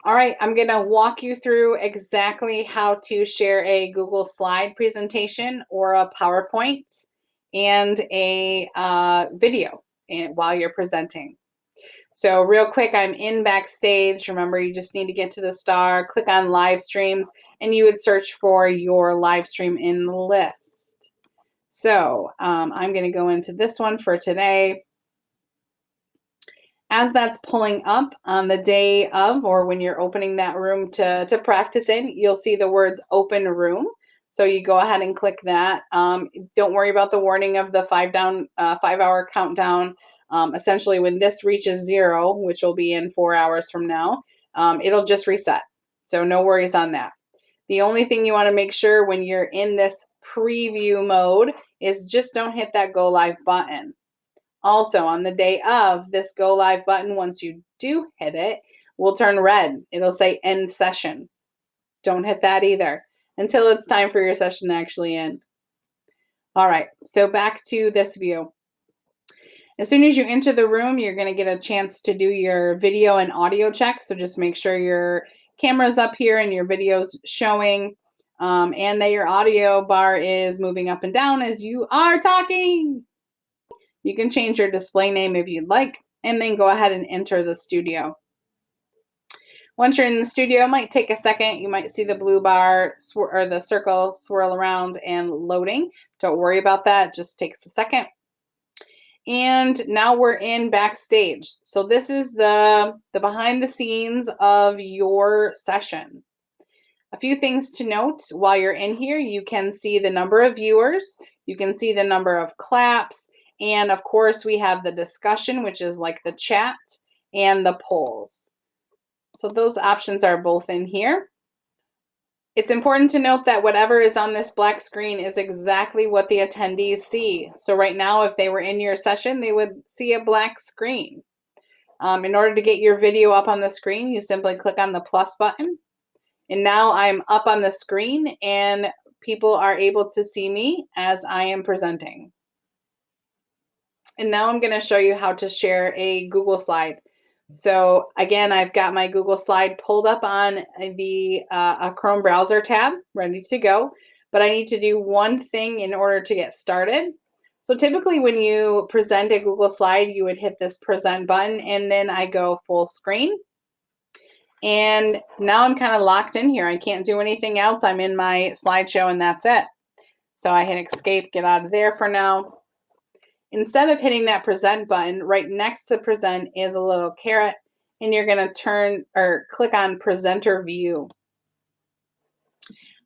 All right, I'm going to walk you through exactly how to share a Google slide presentation or a PowerPoint and a video while you're presenting. So real quick, I'm in Backstage. Remember, you just need to get to the star, click on live streams, and you would search for your live stream in the list. So I'm going to go into this one for today. As that's pulling up on the day of, or when you're opening that room to practice in, you'll see the words open room. So you go ahead and click that. Don't worry about the warning of the 5-hour countdown. Essentially, when this reaches 0, which will be in 4 hours from now, it'll just reset. So no worries on that. The only thing you want to make sure when you're in this preview mode is just don't hit that go live button. Also, on the day of, this go live button, once you do hit it, will turn red. It'll say end session. Don't hit that either until it's time for your session to actually end. All right, so back to this view. As soon as you enter the room, you're going to get a chance to do your video and audio check. So just make sure your camera's up here and your video's showing, and that your audio bar is moving up and down as you are talking. You can change your display name if you'd like, and then go ahead and enter the studio. Once you're in the studio, it might take a second. You might see the blue bar or the circle swirl around and loading. Don't worry about that. It just takes a second. And now we're in Backstage. So this is the behind the scenes of your session. A few things to note while you're in here. You can see the number of viewers. You can see the number of claps. And of course, we have the discussion, which is like the chat, and the polls. So those options are both in here. It's important to note that whatever is on this black screen is exactly what the attendees see. So right now, if they were in your session, they would see a black screen. In order to get your video up on the screen, you simply click on the plus button. And now I'm up on the screen and people are able to see me as I am presenting. And now I'm going to show you how to share a Google slide. So again, I've got my Google slide pulled up on the a Chrome browser tab, ready to go. But I need to do one thing in order to get started. So typically when you present a Google slide, you would hit this present button and then I go full screen. And now I'm kind of locked in here. I can't do anything else. I'm in my slideshow and that's it. So I hit escape, get out of there for now. Instead of hitting that present button, right next to present is a little caret, and you're going to turn or click on presenter view.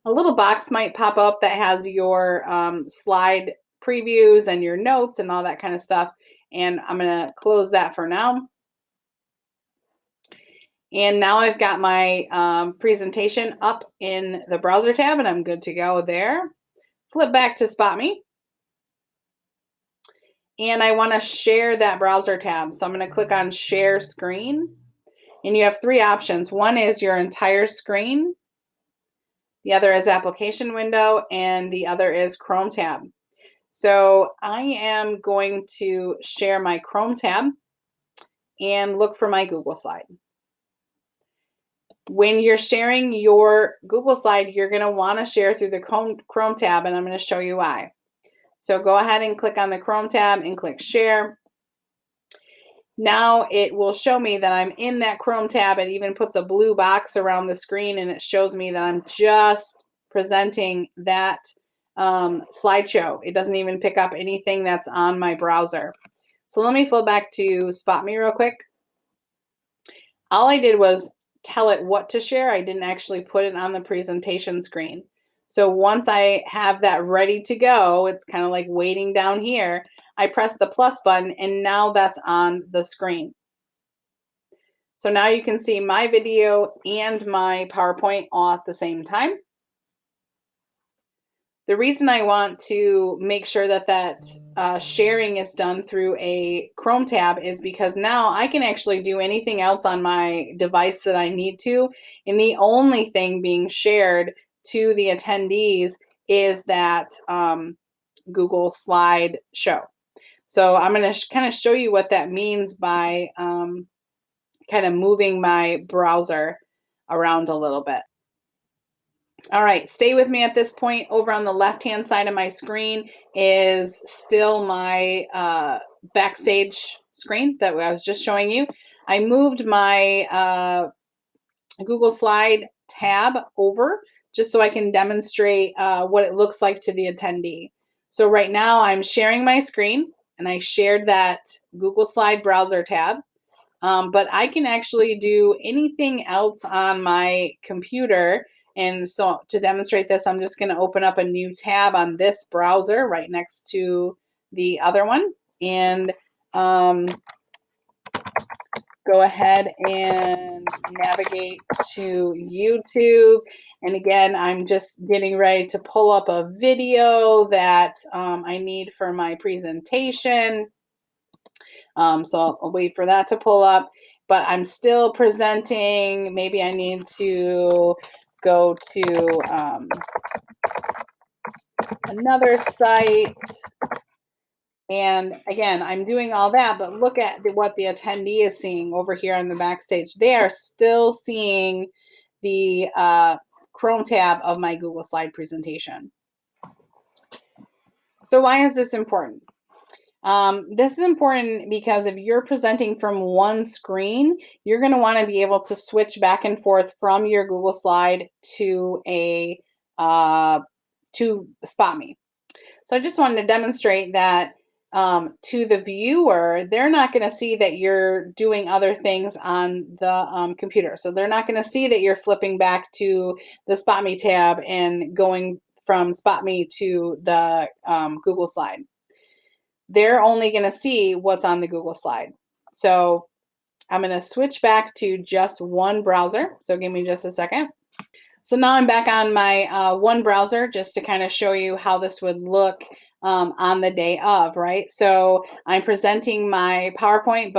A little box might pop up that has your slide previews and your notes and all that kind of stuff. And I'm going to close that for now. And now I've got my presentation up in the browser tab and I'm good to go there. Flip back to Spotme. And I want to share that browser tab. So I'm going to click on share screen. And you have 3 options. One is your entire screen. The other is application window. And the other is Chrome tab. So I am going to share my Chrome tab and look for my Google slide. When you're sharing your Google slide, you're going to want to share through the Chrome tab, and I'm going to show you why. So go ahead and click on the Chrome tab and click share. Now it will show me that I'm in that Chrome tab. It even puts a blue box around the screen and it shows me that I'm just presenting that slideshow. It doesn't even pick up anything that's on my browser. So let me flip back to Spotme real quick. All I did was tell it what to share. I didn't actually put it on the presentation screen. So once I have that ready to go, it's kind of like waiting down here. I press the plus button and now that's on the screen. So now you can see my video and my PowerPoint all at the same time. The reason I want to make sure that sharing is done through a Chrome tab is because now I can actually do anything else on my device that I need to. And the only thing being shared to the attendees is that Google slide show. So I'm going to kind of show you what that means by kind of moving my browser. around a little bit. All right, stay with me at this point. Over on the left-hand side of my screen is still my Backstage screen that I was just showing you. I moved my Google Slide tab over just so I can demonstrate what it looks like to the attendee. So right now I'm sharing my screen, and I shared that Google Slide browser tab. But I can actually do anything else on my computer. And so to demonstrate this, I'm just going to open up a new tab on this browser right next to the other one, and go ahead and navigate to YouTube. And again, I'm just getting ready to pull up a video that I need for my presentation. So I'll wait for that to pull up, but I'm still presenting. Maybe I need to go to another site. And again, I'm doing all that, but look at what the attendee is seeing over here on the Backstage. They are still seeing the Chrome tab of my Google Slide presentation. So why is this important? This is important because if you're presenting from one screen, you're going to want to be able to switch back and forth from your Google Slide to Spotme. So I just wanted to demonstrate that to the viewer, they're not going to see that you're doing other things on the computer. So they're not going to see that you're flipping back to the Spotme tab and going from Spotme to the Google Slide. They're only going to see what's on the Google Slide. So I'm going to switch back to just one browser. So give me just a second. So now I'm back on my one browser just to kind of show you how this would look on the day of, right? So I'm presenting my PowerPoint,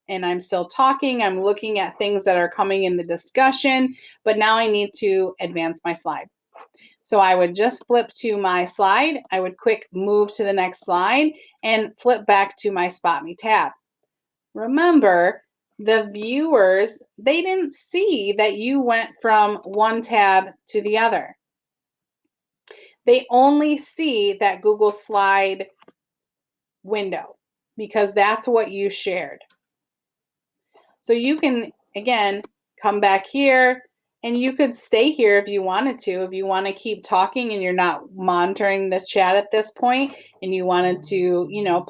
and I'm still talking. I'm looking at things that are coming in the discussion, but now I need to advance my slide. So I would just flip to my slide. I would quick move to the next slide and flip back to my Spotme tab. Remember, the viewers, they didn't see that you went from one tab to the other. They only see that Google Slide window because that's what you shared. So you can, again, come back here, and you could stay here if you wanted to. If you want to keep talking and you're not monitoring the chat at this point, and you wanted to, you know,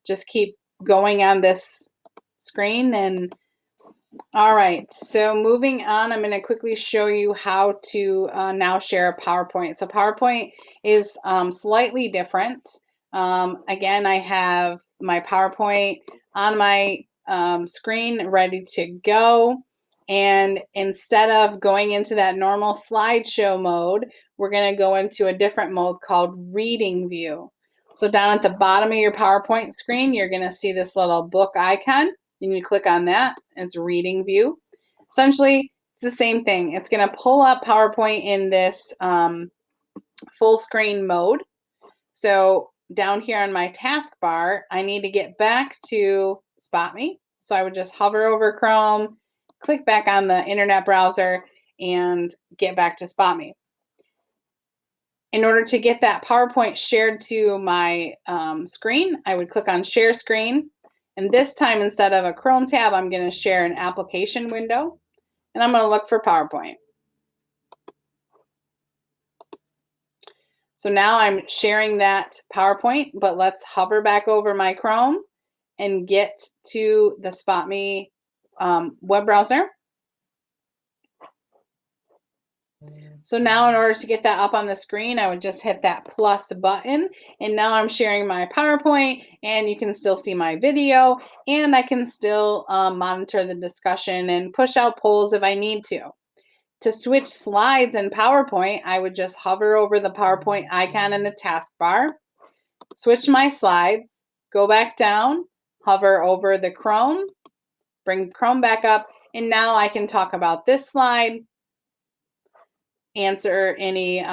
just keep going on this screen. And all right, so moving on, I'm going to quickly show you how to now share a PowerPoint. So PowerPoint is slightly different. Again, I have my PowerPoint on my screen ready to go. And instead of going into that normal slideshow mode, we're going to go into a different mode called reading view. So down at the bottom of your PowerPoint screen, you're going to see this little book icon. You need to click on that. It's reading view. Essentially, it's the same thing. It's going to pull up PowerPoint in this full screen mode. So down here on my taskbar, I need to get back to Spotme. So I would just hover over Chrome, click back on the internet browser, and get back to Spotme. In order to get that PowerPoint shared to my screen, I would click on Share Screen. And this time, instead of a Chrome tab, I'm going to share an application window. And I'm going to look for PowerPoint. So now I'm sharing that PowerPoint, but let's hover back over my Chrome and get to the Spotme web browser. So now in order to get that up on the screen, I would just hit that plus button. And now I'm sharing my PowerPoint, and you can still see my video, and I can still monitor the discussion and push out polls if I need to. To switch slides in PowerPoint, I would just hover over the PowerPoint icon in the taskbar, switch my slides, go back down, hover over the Chrome, bring Chrome back up, and now I can talk about this slide, answer any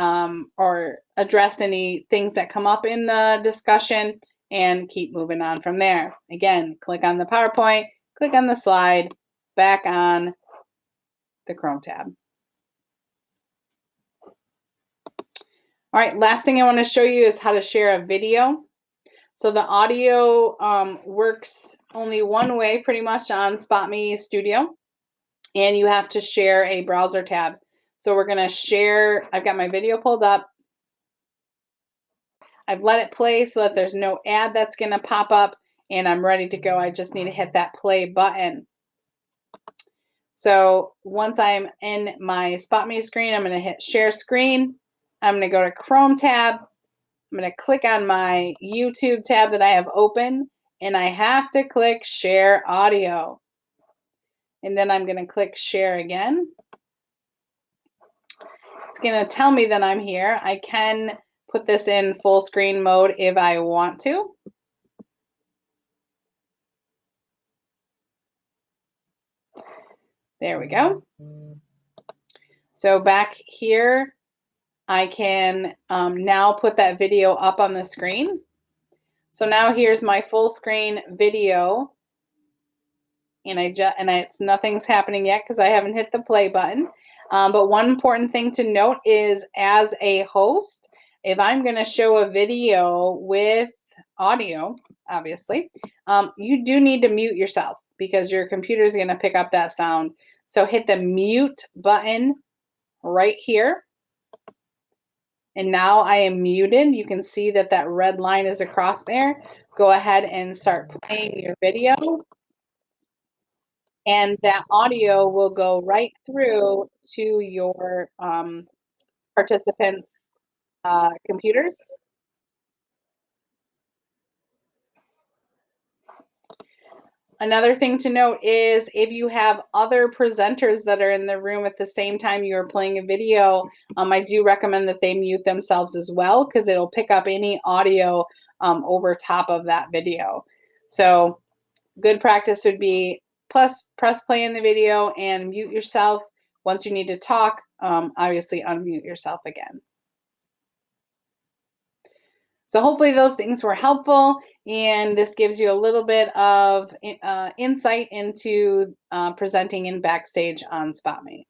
or address any things that come up in the discussion, and keep moving on from there. Again, click on the PowerPoint, click on the slide, back on the Chrome tab. All right, last thing I want to show you is how to share a video. So the audio works only one way pretty much on Spotme Studio, and you have to share a browser tab. So we're going to share, I've got my video pulled up. I've let it play so that there's no ad that's going to pop up, and I'm ready to go. I just need to hit that play button. So once I'm in my Spotme screen, I'm going to hit share screen. I'm going to go to Chrome tab. I'm going to click on my YouTube tab that I have open, and I have to click share audio. And then I'm going to click share again. It's going to tell me that I'm here. I can put this in full screen mode if I want to. There we go. So back here, I can now put that video up on the screen. So now here's my full screen video, and it's nothing's happening yet because I haven't hit the play button. But one important thing to note is, as a host, if I'm going to show a video with audio, obviously, you do need to mute yourself because your computer is going to pick up that sound. So hit the mute button right here. And now I am muted. You can see that that red line is across there. Go ahead and start playing your video. And that audio will go right through to your participants' computers. Another thing to note is, if you have other presenters that are in the room at the same time you're playing a video, I do recommend that they mute themselves as well, because it'll pick up any audio over top of that video. So good practice would be press play in the video and mute yourself. Once you need to talk, obviously unmute yourself again. So hopefully those things were helpful, and this gives you a little bit of insight into presenting in Backstage on Spotme.